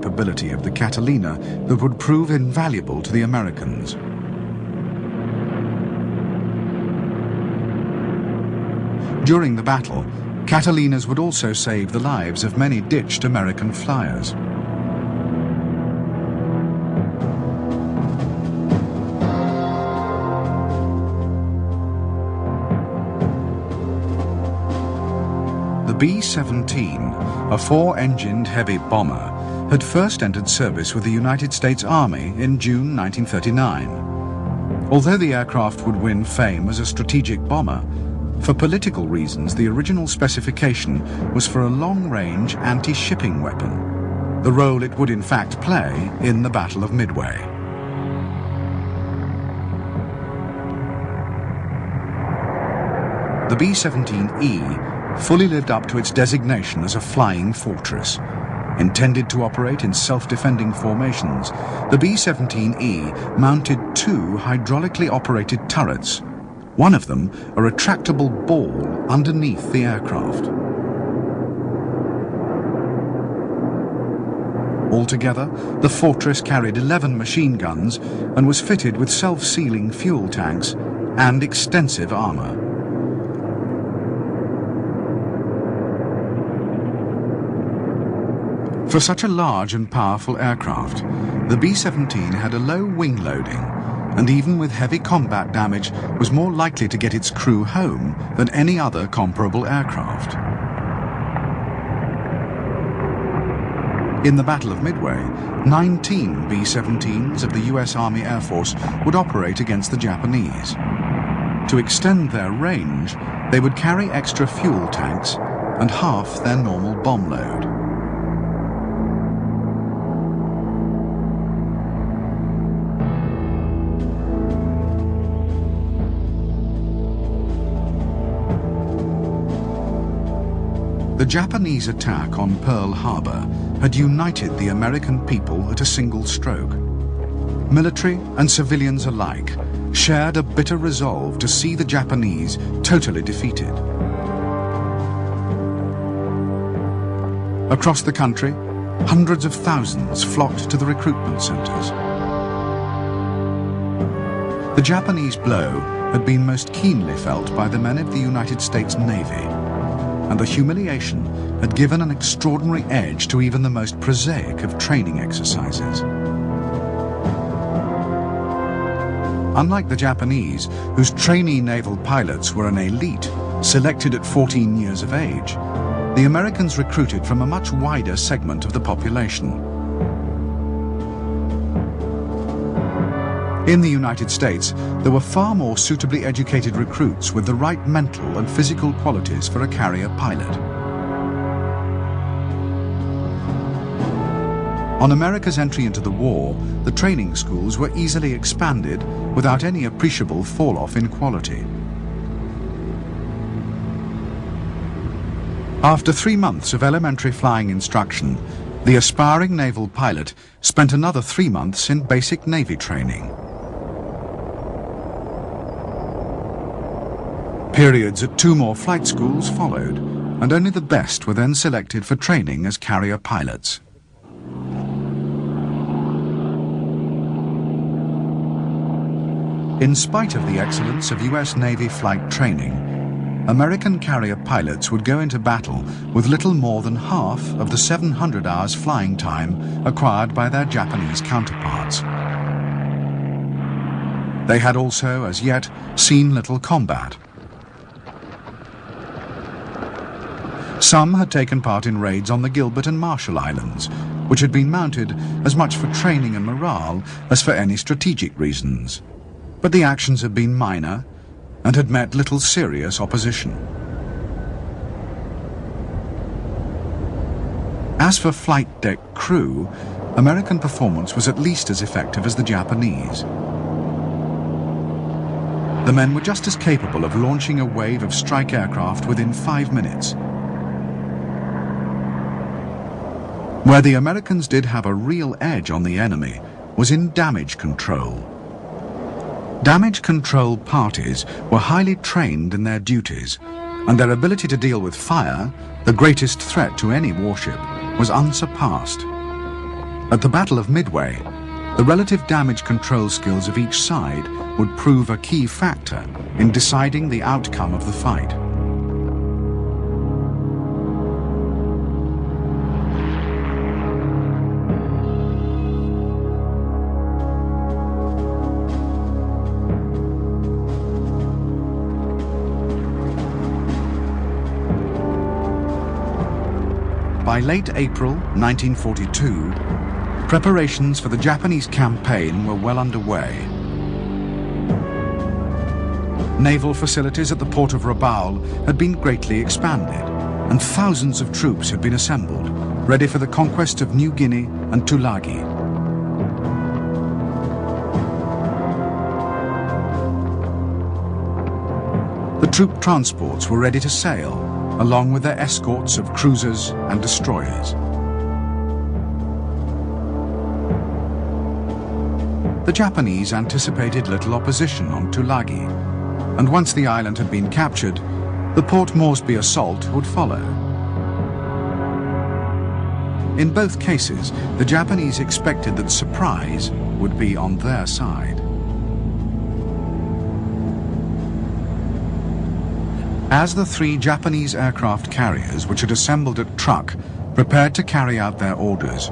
capability of the Catalina that would prove invaluable to the Americans. During the battle, Catalinas would also save the lives of many ditched American flyers. The B-17, a four-engined heavy bomber, had first entered service with the United States Army in June 1939. Although the aircraft would win fame as a strategic bomber, for political reasons the original specification was for a long-range anti-shipping weapon, the role it would in fact play in the Battle of Midway. The B-17E fully lived up to its designation as a flying fortress. Intended to operate in self-defending formations, the B-17E mounted two hydraulically operated turrets, one of them a retractable ball underneath the aircraft. Altogether, the fortress carried 11 machine guns and was fitted with self-sealing fuel tanks and extensive armor. For such a large and powerful aircraft, the B-17 had a low wing loading, and even with heavy combat damage was more likely to get its crew home than any other comparable aircraft. In the Battle of Midway, 19 B-17s of the US Army Air Force would operate against the Japanese. To extend their range, they would carry extra fuel tanks and half their normal bomb load. The Japanese attack on Pearl Harbor had united the American people at a single stroke. Military and civilians alike shared a bitter resolve to see the Japanese totally defeated. Across the country, hundreds of thousands flocked to the recruitment centers. The Japanese blow had been most keenly felt by the men of the United States Navy, and the humiliation had given an extraordinary edge to even the most prosaic of training exercises. Unlike the Japanese, whose trainee naval pilots were an elite, selected at 14 years of age, the Americans recruited from a much wider segment of the population. In the United States, there were far more suitably educated recruits with the right mental and physical qualities for a carrier pilot. On America's entry into the war, the training schools were easily expanded without any appreciable fall-off in quality. After 3 months of elementary flying instruction, the aspiring naval pilot spent another 3 months in basic Navy training. Periods at 2 more flight schools followed, and only the best were then selected for training as carrier pilots. In spite of the excellence of US Navy flight training, American carrier pilots would go into battle with little more than half of the 700 hours flying time acquired by their Japanese counterparts. They had also, as yet, seen little combat. Some had taken part in raids on the Gilbert and Marshall Islands, which had been mounted as much for training and morale as for any strategic reasons. But the actions had been minor and had met little serious opposition. As for flight deck crew, American performance was at least as effective as the Japanese. The men were just as capable of launching a wave of strike aircraft within 5 minutes. Where the Americans did have a real edge on the enemy was in damage control. Damage control parties were highly trained in their duties, and their ability to deal with fire, the greatest threat to any warship, was unsurpassed. At the Battle of Midway, the relative damage control skills of each side would prove a key factor in deciding the outcome of the fight. By late April 1942, preparations for the Japanese campaign were well underway. Naval facilities at the port of Rabaul had been greatly expanded, and thousands of troops had been assembled, ready for the conquest of New Guinea and Tulagi. The troop transports were ready to sail, along with their escorts of cruisers and destroyers. The Japanese anticipated little opposition on Tulagi, and once the island had been captured, the Port Moresby assault would follow. In both cases, the Japanese expected that surprise would be on their side. As the 3 Japanese aircraft carriers which had assembled at Truk prepared to carry out their orders,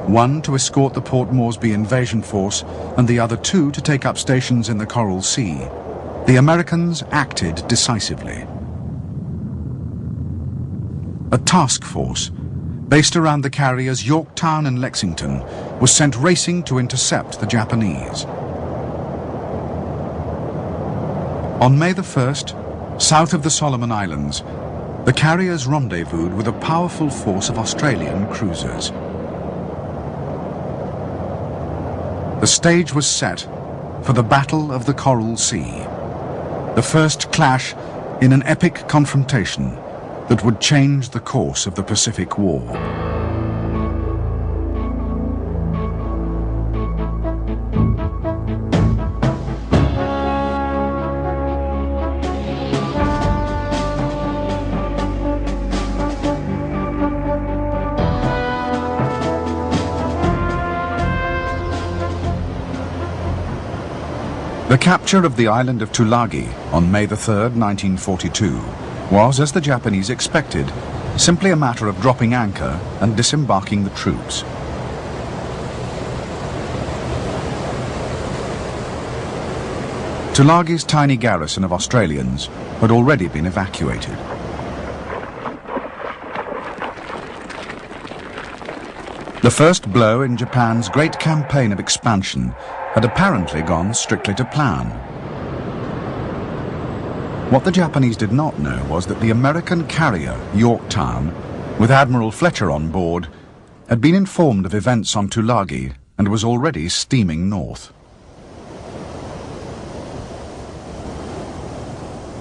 one to escort the Port Moresby invasion force and the other 2 to take up stations in the Coral Sea, the Americans acted decisively. A task force, based around the carriers Yorktown and Lexington, was sent racing to intercept the Japanese. On May the 1st, south of the Solomon Islands, the carriers rendezvoused with a powerful force of Australian cruisers. The stage was set for the Battle of the Coral Sea, the first clash in an epic confrontation that would change the course of the Pacific War. The capture of the island of Tulagi on May the 3rd, 1942, was, as the Japanese expected, simply a matter of dropping anchor and disembarking the troops. Tulagi's tiny garrison of Australians had already been evacuated. The first blow in Japan's great campaign of expansion had apparently gone strictly to plan. What the Japanese did not know was that the American carrier Yorktown, with Admiral Fletcher on board, had been informed of events on Tulagi and was already steaming north.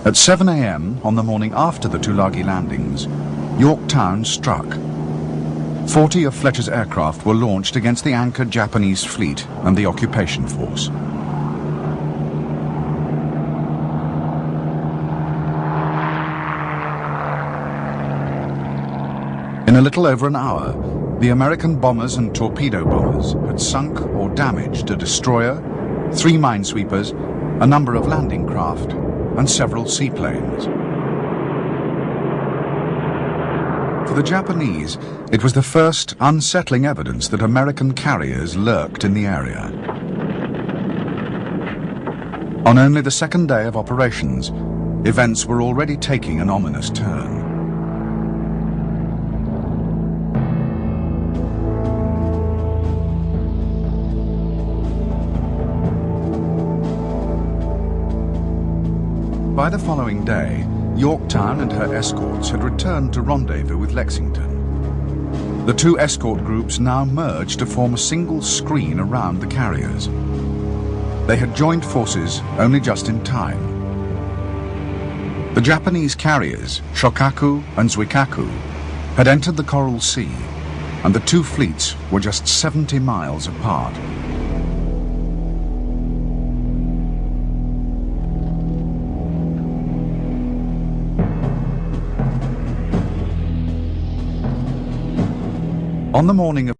At 7 a.m. on the morning after the Tulagi landings, Yorktown struck. 40 of Fletcher's aircraft were launched against the anchored Japanese fleet and the occupation force. In a little over an hour, the American bombers and torpedo bombers had sunk or damaged a destroyer, 3 minesweepers, a number of landing craft, and several seaplanes. For the Japanese, it was the first unsettling evidence that American carriers lurked in the area. On only the second day of operations, events were already taking an ominous turn. By the following day, Yorktown and her escorts had returned to rendezvous with Lexington. The 2 escort groups now merged to form a single screen around the carriers. They had joined forces only just in time. The Japanese carriers, Shokaku and Zuikaku, had entered the Coral Sea, and the 2 fleets were just 70 miles apart. On the morning of